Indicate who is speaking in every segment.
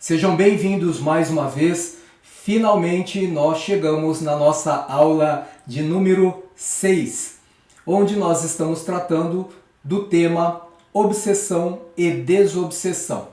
Speaker 1: Sejam bem-vindos mais uma vez. Finalmente nós chegamos na nossa aula de número 6, onde nós estamos tratando do tema obsessão e desobsessão.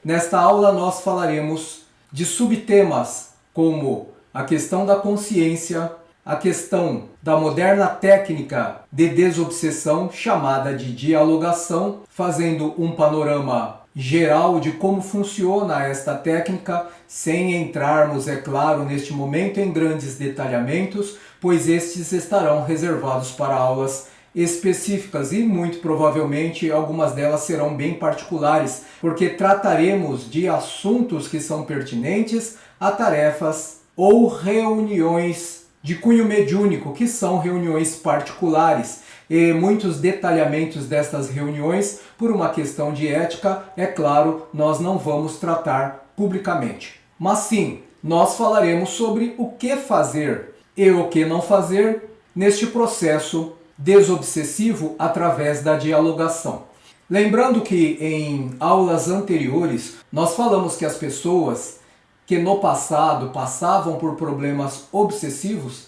Speaker 1: Nesta aula nós falaremos de subtemas como a questão da consciência, a questão da moderna técnica de desobsessão chamada de dialogação, fazendo um panorama geral de como funciona esta técnica, sem entrarmos, é claro, neste momento em grandes detalhamentos, pois estes estarão reservados para aulas específicas e muito provavelmente algumas delas serão bem particulares, porque trataremos de assuntos que são pertinentes a tarefas ou reuniões de cunho mediúnico, que são reuniões particulares, e muitos detalhamentos destas reuniões, por uma questão de ética, é claro, nós não vamos tratar publicamente. Mas sim, nós falaremos sobre o que fazer e o que não fazer neste processo desobsessivo através da dialogação. Lembrando que em aulas anteriores nós falamos que as pessoas que no passado passavam por problemas obsessivos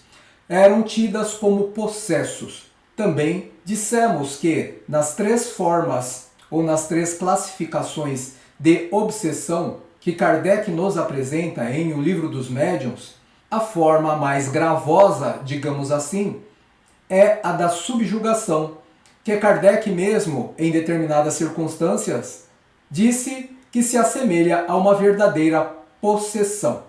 Speaker 1: eram tidas como possessos. Também dissemos que nas 3 formas ou nas 3 classificações de obsessão que Kardec nos apresenta em O Livro dos Médiuns, a forma mais gravosa, digamos assim, é a da subjugação, que Kardec mesmo, em determinadas circunstâncias, disse que se assemelha a uma verdadeira possessão.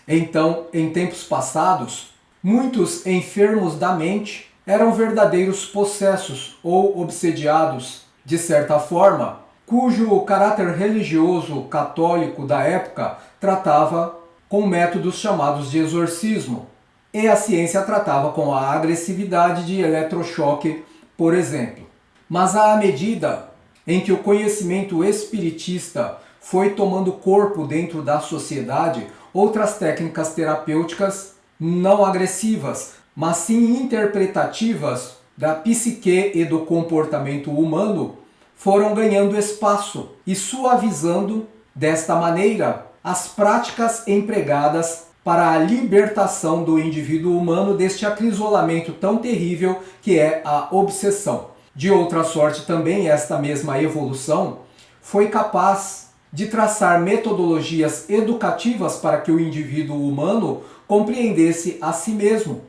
Speaker 1: Então, em tempos passados, muitos enfermos da mente eram verdadeiros possessos ou obsediados, de certa forma, cujo caráter religioso católico da época tratava com métodos chamados de exorcismo, e a ciência tratava com a agressividade de eletrochoque, por exemplo. Mas à medida em que o conhecimento espiritista foi tomando corpo dentro da sociedade, outras técnicas terapêuticas não agressivas, mas sim interpretativas da psique e do comportamento humano foram ganhando espaço e suavizando desta maneira as práticas empregadas para a libertação do indivíduo humano deste acrisolamento tão terrível que é a obsessão. De outra sorte também, esta mesma evolução foi capaz de traçar metodologias educativas para que o indivíduo humano compreendesse a si mesmo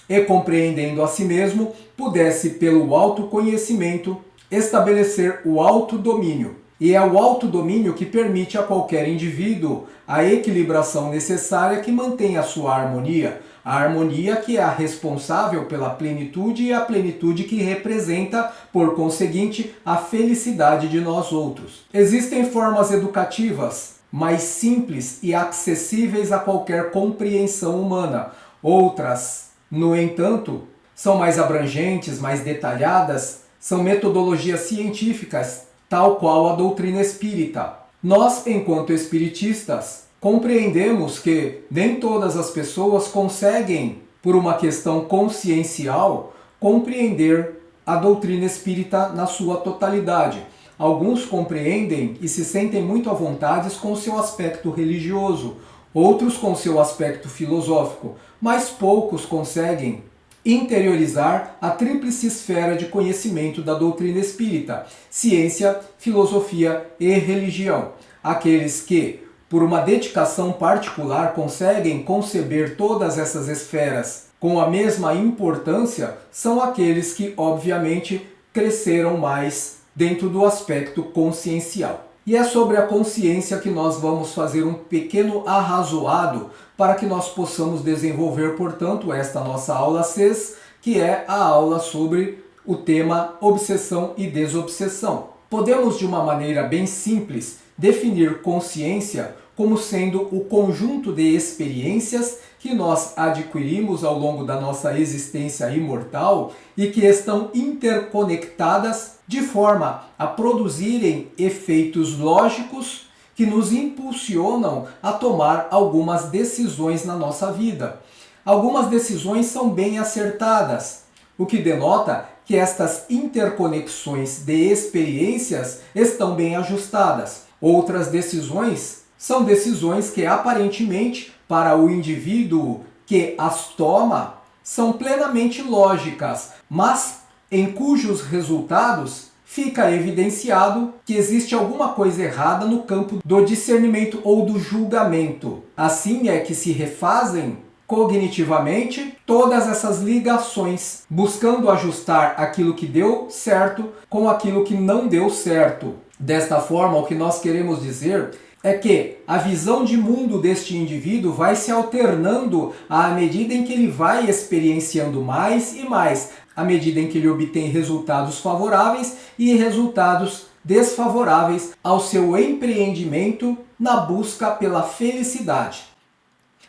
Speaker 1: e, compreendendo a si mesmo, pudesse, pelo autoconhecimento, estabelecer o autodomínio. E é o autodomínio que permite a qualquer indivíduo a equilibração necessária que mantém a sua harmonia. A harmonia que é a responsável pela plenitude e a plenitude que representa, por conseguinte, a felicidade de nós outros. Existem formas educativas mais simples e acessíveis a qualquer compreensão humana. Outras, no entanto, são mais abrangentes, mais detalhadas, são metodologias científicas, tal qual a doutrina espírita. Nós, enquanto espiritistas, compreendemos que nem todas as pessoas conseguem, por uma questão consciencial, compreender a doutrina espírita na sua totalidade. Alguns compreendem e se sentem muito à vontade com seu aspecto religioso, outros com seu aspecto filosófico, mas poucos conseguem interiorizar a tríplice esfera de conhecimento da doutrina espírita: ciência, filosofia e religião. Aqueles que, por uma dedicação particular, conseguem conceber todas essas esferas com a mesma importância são aqueles que, obviamente, cresceram mais dentro do aspecto consciencial. E é sobre a consciência que nós vamos fazer um pequeno arrazoado para que nós possamos desenvolver, portanto, esta nossa aula 6, que é a aula sobre o tema obsessão e desobsessão. Podemos, de uma maneira bem simples, definir consciência como sendo o conjunto de experiências que nós adquirimos ao longo da nossa existência imortal e que estão interconectadas de forma a produzirem efeitos lógicos que nos impulsionam a tomar algumas decisões na nossa vida. Algumas decisões são bem acertadas, o que denota que estas interconexões de experiências estão bem ajustadas. Outras decisões São decisões que aparentemente, para o indivíduo que as toma, são plenamente lógicas, mas em cujos resultados fica evidenciado que existe alguma coisa errada no campo do discernimento ou do julgamento. Assim é que se refazem cognitivamente todas essas ligações, buscando ajustar aquilo que deu certo com aquilo que não deu certo. Desta forma, o que nós queremos dizer é que a visão de mundo deste indivíduo vai se alternando à medida em que ele vai experienciando mais e mais, à medida em que ele obtém resultados favoráveis e resultados desfavoráveis ao seu empreendimento na busca pela felicidade.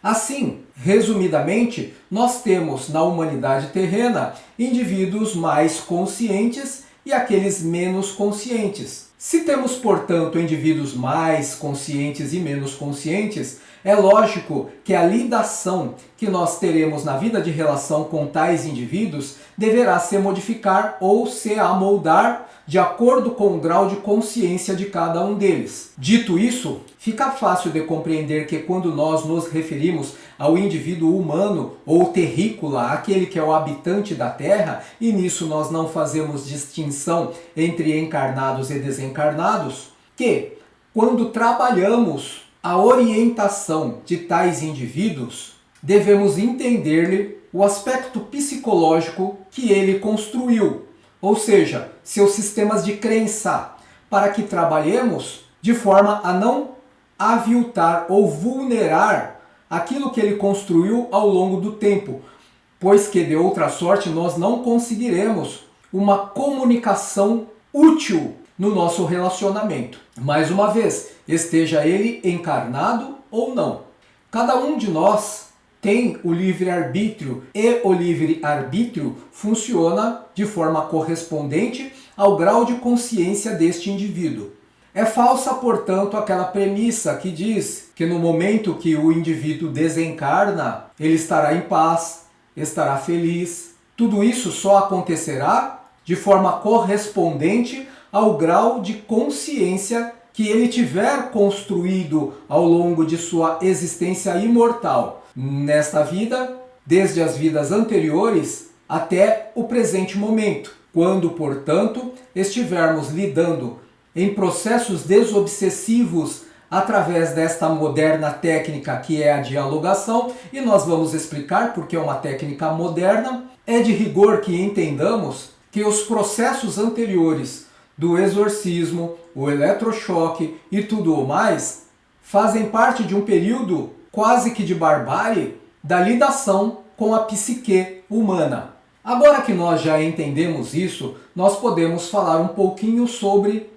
Speaker 1: Assim, resumidamente, nós temos na humanidade terrena indivíduos mais conscientes e aqueles menos conscientes. Se temos, portanto, indivíduos mais conscientes e menos conscientes, é lógico que a lidação que nós teremos na vida de relação com tais indivíduos deverá se modificar ou se amoldar de acordo com o grau de consciência de cada um deles. Dito isso, fica fácil de compreender que quando nós nos referimos ao indivíduo humano ou terrícola, aquele que é o habitante da Terra, e nisso nós não fazemos distinção entre encarnados e desencarnados, que quando trabalhamos a orientação de tais indivíduos, devemos entender-lhe o aspecto psicológico que ele construiu, ou seja, seus sistemas de crença, para que trabalhemos de forma a não aviltar ou vulnerar aquilo que ele construiu ao longo do tempo, pois que de outra sorte nós não conseguiremos uma comunicação útil no nosso relacionamento. Mais uma vez, esteja ele encarnado ou não. Cada um de nós tem o livre-arbítrio e o livre-arbítrio funciona de forma correspondente ao grau de consciência deste indivíduo. É falsa, portanto, aquela premissa que diz que no momento que o indivíduo desencarna, ele estará em paz, estará feliz. Tudo isso só acontecerá de forma correspondente ao grau de consciência que ele tiver construído ao longo de sua existência imortal, nesta vida, desde as vidas anteriores até o presente momento, quando, portanto, estivermos lidando em processos desobsessivos através desta moderna técnica que é a dialogação, e nós vamos explicar porque é uma técnica moderna. É de rigor que entendamos que os processos anteriores do exorcismo, o eletrochoque e tudo o mais fazem parte de um período quase que de barbárie da lidação com a psique humana. Agora que nós já entendemos isso, nós podemos falar um pouquinho sobre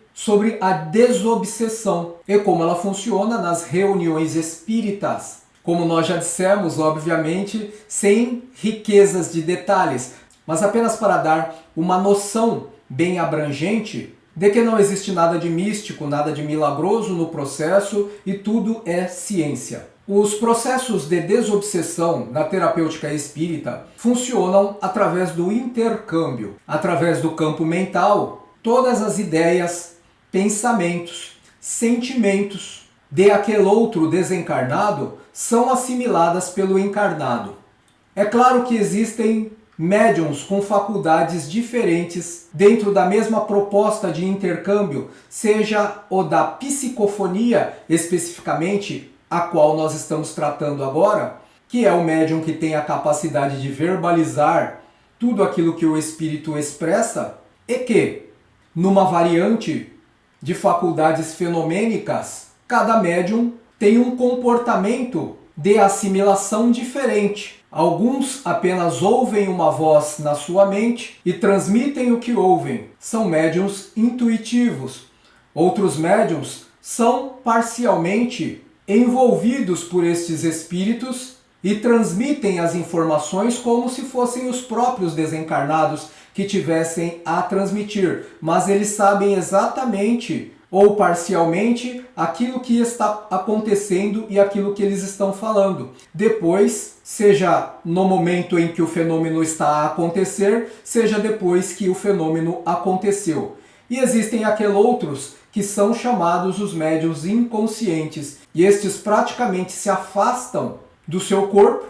Speaker 1: a desobsessão e como ela funciona nas reuniões espíritas. Como nós já dissemos, obviamente, sem riquezas de detalhes, mas apenas para dar uma noção bem abrangente de que não existe nada de místico, nada de milagroso no processo e tudo é ciência. Os processos de desobsessão na terapêutica espírita funcionam através do intercâmbio, através do campo mental. Todas as ideias, pensamentos, sentimentos de aquele outro desencarnado são assimiladas pelo encarnado. É claro que existem médiuns com faculdades diferentes dentro da mesma proposta de intercâmbio, seja o da psicofonia especificamente, a qual nós estamos tratando agora, que é o médium que tem a capacidade de verbalizar tudo aquilo que o espírito expressa, e que, numa variante de faculdades fenomênicas, cada médium tem um comportamento de assimilação diferente. Alguns apenas ouvem uma voz na sua mente e transmitem o que ouvem. São médiuns intuitivos. Outros médiuns são parcialmente envolvidos por estes espíritos e transmitem as informações como se fossem os próprios desencarnados que tivessem a transmitir, mas eles sabem exatamente ou parcialmente aquilo que está acontecendo e aquilo que eles estão falando. Depois, seja no momento em que o fenômeno está a acontecer, seja depois que o fenômeno aconteceu. E existem aqueles outros que são chamados os médiuns inconscientes. E estes praticamente se afastam do seu corpo,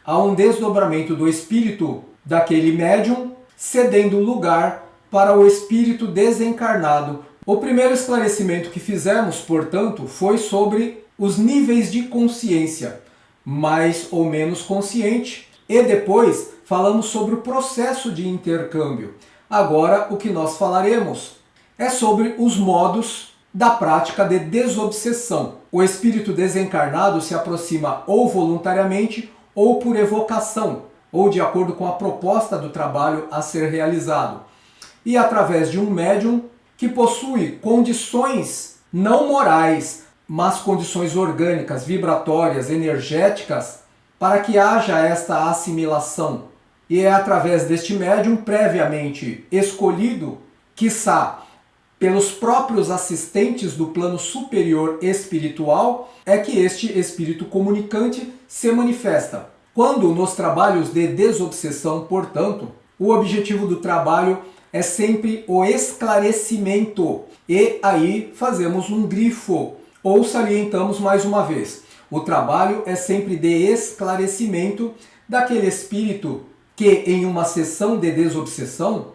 Speaker 1: há um desdobramento do espírito daquele médium, cedendo lugar para o espírito desencarnado. O primeiro esclarecimento que fizemos, portanto, foi sobre os níveis de consciência, mais ou menos consciente, e depois falamos sobre o processo de intercâmbio. Agora, o que nós falaremos é sobre os modos da prática de desobsessão. O espírito desencarnado se aproxima ou voluntariamente ou por evocação, ou de acordo com a proposta do trabalho a ser realizado. E através de um médium que possui condições não morais, mas condições orgânicas, vibratórias, energéticas, para que haja esta assimilação. E é através deste médium previamente escolhido, quiçá pelos próprios assistentes do plano superior espiritual, é que este espírito comunicante se manifesta. Quando nos trabalhos de desobsessão, portanto, o objetivo do trabalho é sempre o esclarecimento. E aí fazemos um grifo, ou salientamos mais uma vez. O trabalho é sempre de esclarecimento daquele espírito que em uma sessão de desobsessão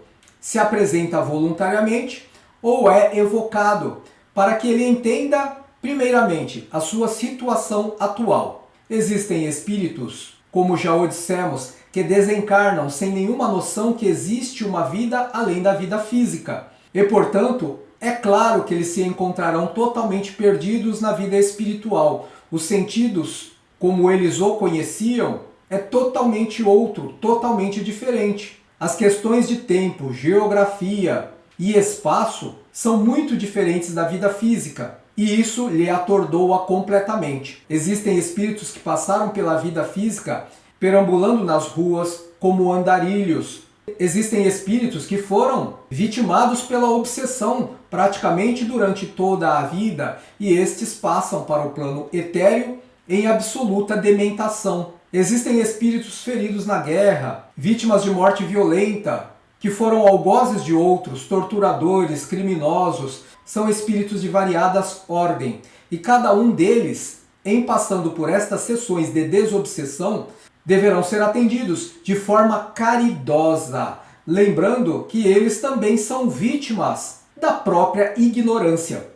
Speaker 1: se apresenta voluntariamente ou é evocado, para que ele entenda, primeiramente, a sua situação atual. Existem espíritos, como já o dissemos, que desencarnam sem nenhuma noção que existe uma vida além da vida física. E, portanto, é claro que eles se encontrarão totalmente perdidos na vida espiritual. Os sentidos, como eles o conheciam, é totalmente outro, totalmente diferente. As questões de tempo, geografia e espaço são muito diferentes da vida física, e isso lhe atordoa completamente. Existem espíritos que passaram pela vida física perambulando nas ruas como andarilhos. Existem espíritos que foram vitimados pela obsessão praticamente durante toda a vida, e estes passam para o plano etéreo em absoluta dementação. Existem espíritos feridos na guerra, vítimas de morte violenta, que foram algozes de outros, torturadores, criminosos. São espíritos de variadas ordens, e cada um deles, em passando por estas sessões de desobsessão, deverão ser atendidos de forma caridosa, lembrando que eles também são vítimas da própria ignorância.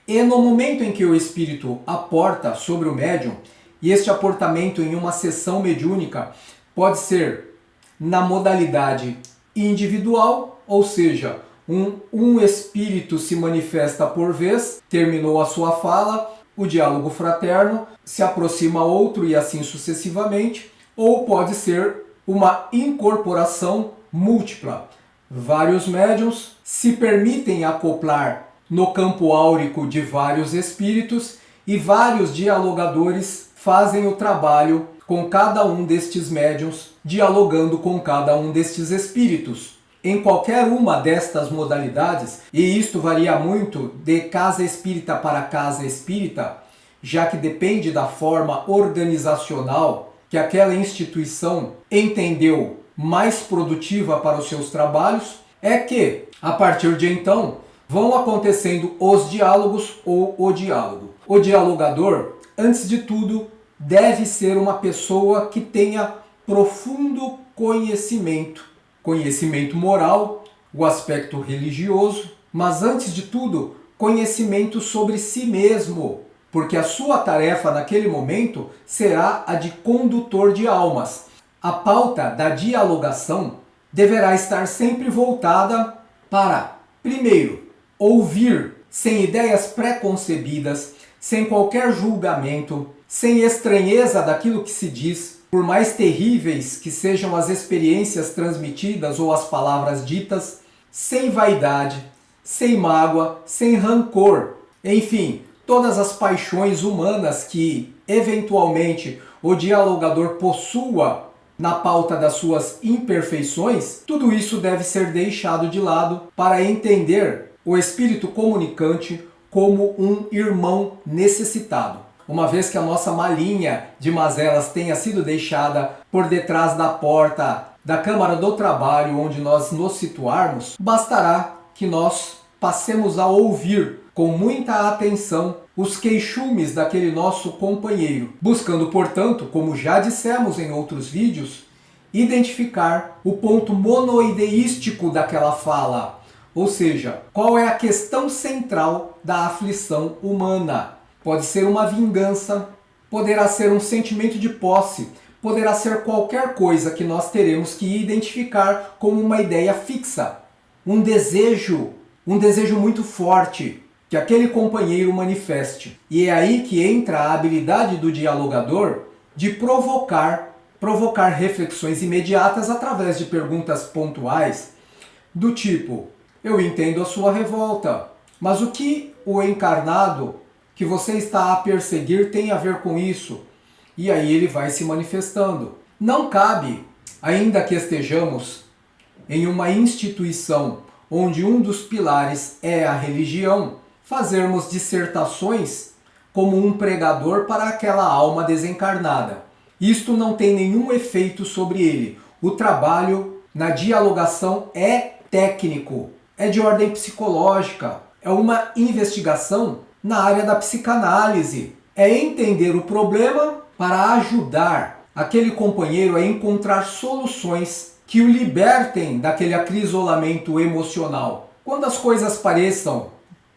Speaker 1: E no momento em que o espírito aporta sobre o médium, e este aportamento em uma sessão mediúnica pode ser na modalidade individual, ou seja, um espírito se manifesta por vez, terminou a sua fala, o diálogo fraterno, se aproxima outro e assim sucessivamente, ou pode ser uma incorporação múltipla. Vários médiuns se permitem acoplar no campo áurico de vários espíritos e vários dialogadores fazem o trabalho com cada um destes médiuns, dialogando com cada um destes espíritos. Em qualquer uma destas modalidades, e isto varia muito de casa espírita para casa espírita, já que depende da forma organizacional que aquela instituição entendeu mais produtiva para os seus trabalhos, é que, a partir de então, vão acontecendo os diálogos ou o diálogo. O dialogador, antes de tudo, deve ser uma pessoa que tenha profundo conhecimento moral, o aspecto religioso, mas antes de tudo, conhecimento sobre si mesmo, porque a sua tarefa naquele momento será a de condutor de almas. A pauta da dialogação deverá estar sempre voltada para, primeiro, ouvir sem ideias pré-concebidas, sem qualquer julgamento, sem estranheza daquilo que se diz, por mais terríveis que sejam as experiências transmitidas ou as palavras ditas, sem vaidade, sem mágoa, sem rancor, enfim, todas as paixões humanas que, eventualmente, o dialogador possua na pauta das suas imperfeições, tudo isso deve ser deixado de lado para entender o espírito comunicante como um irmão necessitado. Uma vez que a nossa malinha de mazelas tenha sido deixada por detrás da porta da Câmara do Trabalho onde nós nos situarmos, bastará que nós passemos a ouvir com muita atenção os queixumes daquele nosso companheiro, buscando, portanto, como já dissemos em outros vídeos, identificar o ponto monoideístico daquela fala, ou seja, qual é a questão central da aflição humana. Pode ser uma vingança, poderá ser um sentimento de posse, poderá ser qualquer coisa que nós teremos que identificar como uma ideia fixa, um desejo muito forte que aquele companheiro manifeste. E é aí que entra a habilidade do dialogador de provocar reflexões imediatas através de perguntas pontuais do tipo: eu entendo a sua revolta, mas o que o encarnado que você está a perseguir tem a ver com isso? E aí ele vai se manifestando. Não cabe, ainda que estejamos em uma instituição onde um dos pilares é a religião, fazermos dissertações como um pregador para aquela alma desencarnada. Isto não tem nenhum efeito sobre ele. O trabalho na dialogação é técnico, é de ordem psicológica, é uma investigação na área da psicanálise. É entender o problema para ajudar aquele companheiro a encontrar soluções que o libertem daquele acrisolamento emocional. Quando as coisas pareçam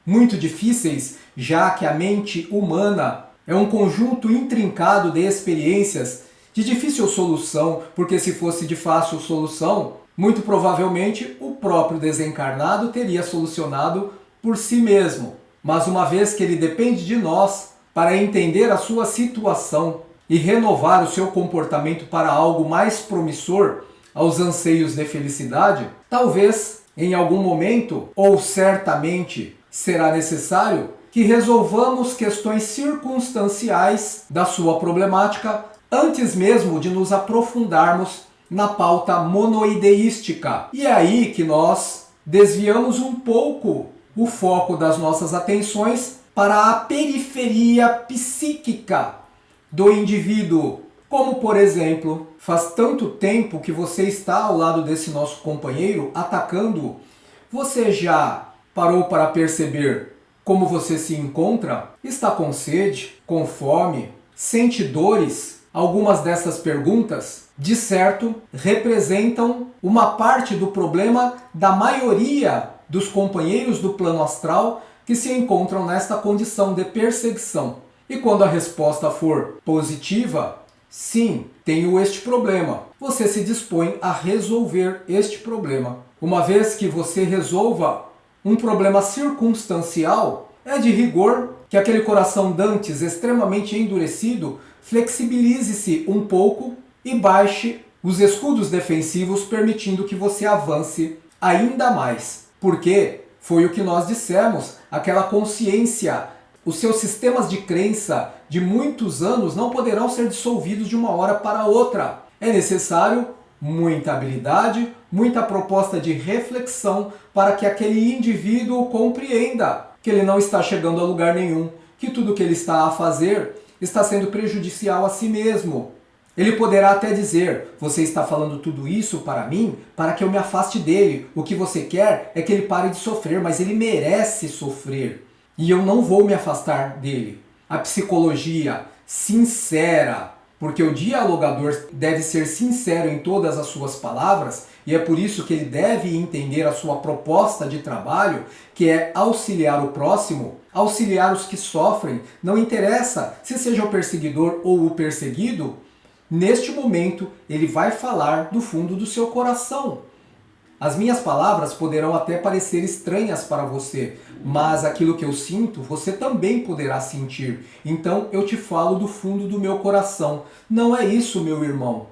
Speaker 1: muito difíceis, já que a mente humana é um conjunto intrincado de experiências de difícil solução, porque se fosse de fácil solução, muito provavelmente o próprio desencarnado teria solucionado por si mesmo. Mas uma vez que ele depende de nós para entender a sua situação e renovar o seu comportamento para algo mais promissor aos anseios de felicidade, talvez em algum momento, ou certamente, será necessário que resolvamos questões circunstanciais da sua problemática antes mesmo de nos aprofundarmos na pauta monoideística. E é aí que nós desviamos um pouco o foco das nossas atenções para a periferia psíquica do indivíduo. Como, por exemplo, faz tanto tempo que você está ao lado desse nosso companheiro atacando-o, você já parou para perceber como você se encontra? Está com sede? Com fome? Sente dores? Algumas dessas perguntas, de certo, representam uma parte do problema da maioria dos companheiros do plano astral que se encontram nesta condição de perseguição. E quando a resposta for positiva, sim, tenho este problema, você se dispõe a resolver este problema. Uma vez que você resolva um problema circunstancial, é de rigor que aquele coração dantes extremamente endurecido flexibilize-se um pouco e baixe os escudos defensivos, permitindo que você avance ainda mais. Porque foi o que nós dissemos, aquela consciência, os seus sistemas de crença de muitos anos não poderão ser dissolvidos de uma hora para outra. É necessário muita habilidade, muita proposta de reflexão para que aquele indivíduo compreenda que ele não está chegando a lugar nenhum, que tudo que ele está a fazer está sendo prejudicial a si mesmo. Ele poderá até dizer: você está falando tudo isso para mim, para que eu me afaste dele. O que você quer é que ele pare de sofrer, mas ele merece sofrer. E eu não vou me afastar dele. A psicologia sincera, porque o dialogador deve ser sincero em todas as suas palavras, e é por isso que ele deve entender a sua proposta de trabalho, que é auxiliar o próximo, auxiliar os que sofrem, não interessa se seja o perseguidor ou o perseguido. Neste momento, ele vai falar do fundo do seu coração. As minhas palavras poderão até parecer estranhas para você, mas aquilo que eu sinto, você também poderá sentir. Então eu te falo do fundo do meu coração. Não é isso, meu irmão.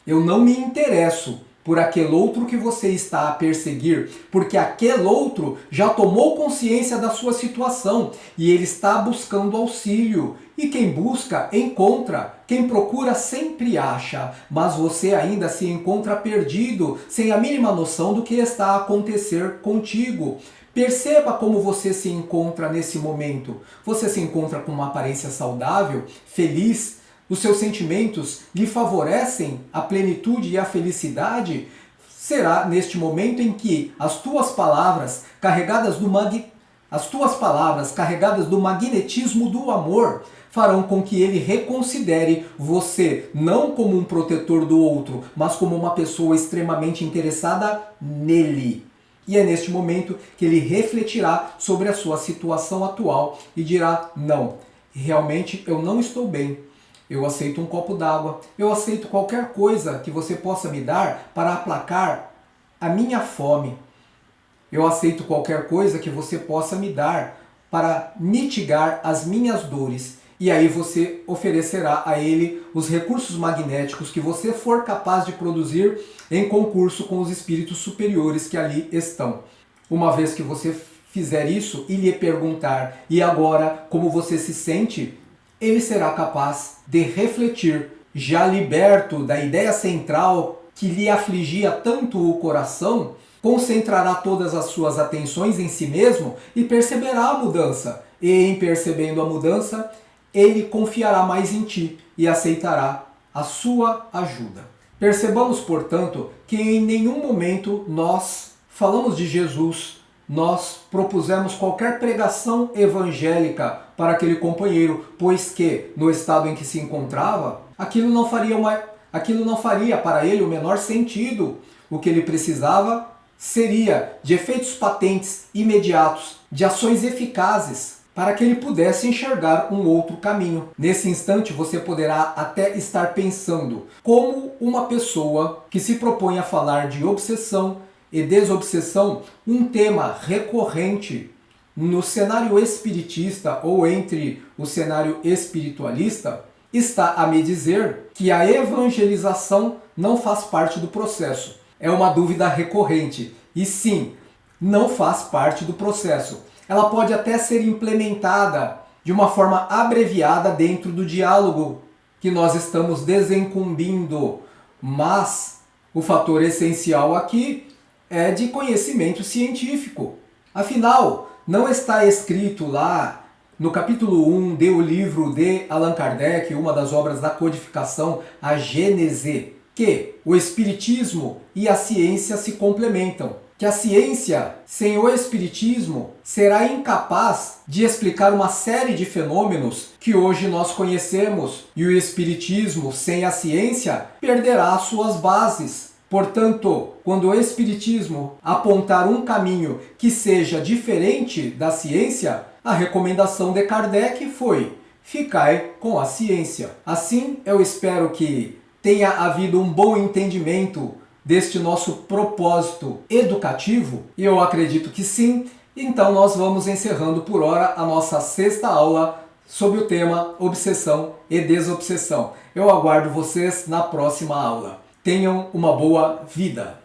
Speaker 1: Eu não me interesso por aquele outro que você está a perseguir, porque aquele outro já tomou consciência da sua situação e ele está buscando auxílio. E quem busca, encontra. Quem procura sempre acha, mas você ainda se encontra perdido, sem a mínima noção do que está a acontecer contigo. Perceba como você se encontra nesse momento. Você se encontra com uma aparência saudável, feliz? Os seus sentimentos lhe favorecem a plenitude e a felicidade? Será neste momento em que as tuas palavras, carregadas As tuas palavras, carregadas do magnetismo do amor, farão com que ele reconsidere você não como um protetor do outro, mas como uma pessoa extremamente interessada nele. E é neste momento que ele refletirá sobre a sua situação atual e dirá: não, realmente eu não estou bem. Eu aceito um copo d'água, eu aceito qualquer coisa que você possa me dar para aplacar a minha fome. Eu aceito qualquer coisa que você possa me dar para mitigar as minhas dores. E aí você oferecerá a ele os recursos magnéticos que você for capaz de produzir em concurso com os espíritos superiores que ali estão. Uma vez que você fizer isso e lhe perguntar: e agora, como você se sente? Ele será capaz de refletir, já liberto da ideia central que lhe afligia tanto o coração, concentrará todas as suas atenções em si mesmo e perceberá a mudança. E em percebendo a mudança, ele confiará mais em ti e aceitará a sua ajuda. Percebamos, portanto, que em nenhum momento nós falamos de Jesus, nós propusemos qualquer pregação evangélica para aquele companheiro, pois que, no estado em que se encontrava, aquilo não faria para ele o menor sentido. O que ele precisava seria de efeitos patentes, imediatos, de ações eficazes, para que ele pudesse enxergar um outro caminho. Nesse instante você poderá até estar pensando como uma pessoa que se propõe a falar de obsessão e desobsessão, um tema recorrente no cenário espiritista ou entre o cenário espiritualista, está a me dizer que a evangelização não faz parte do processo. É uma dúvida recorrente. E sim, não faz parte do processo. Ela pode até ser implementada de uma forma abreviada dentro do diálogo que nós estamos desencumbindo. Mas o fator essencial aqui é de conhecimento científico. Afinal, não está escrito lá no capítulo 1 do livro de Allan Kardec, uma das obras da codificação, a Gênese, que o Espiritismo e a ciência se complementam. Que a ciência, sem o Espiritismo, será incapaz de explicar uma série de fenômenos que hoje nós conhecemos. E o Espiritismo, sem a ciência, perderá suas bases. Portanto, quando o Espiritismo apontar um caminho que seja diferente da ciência, a recomendação de Kardec foi: ficai com a ciência. Assim, eu espero que tenha havido um bom entendimento deste nosso propósito educativo, e eu acredito que sim. Então nós vamos encerrando por hora a nossa 6ª aula sobre o tema obsessão e desobsessão. Eu aguardo vocês na próxima aula. Tenham uma boa vida!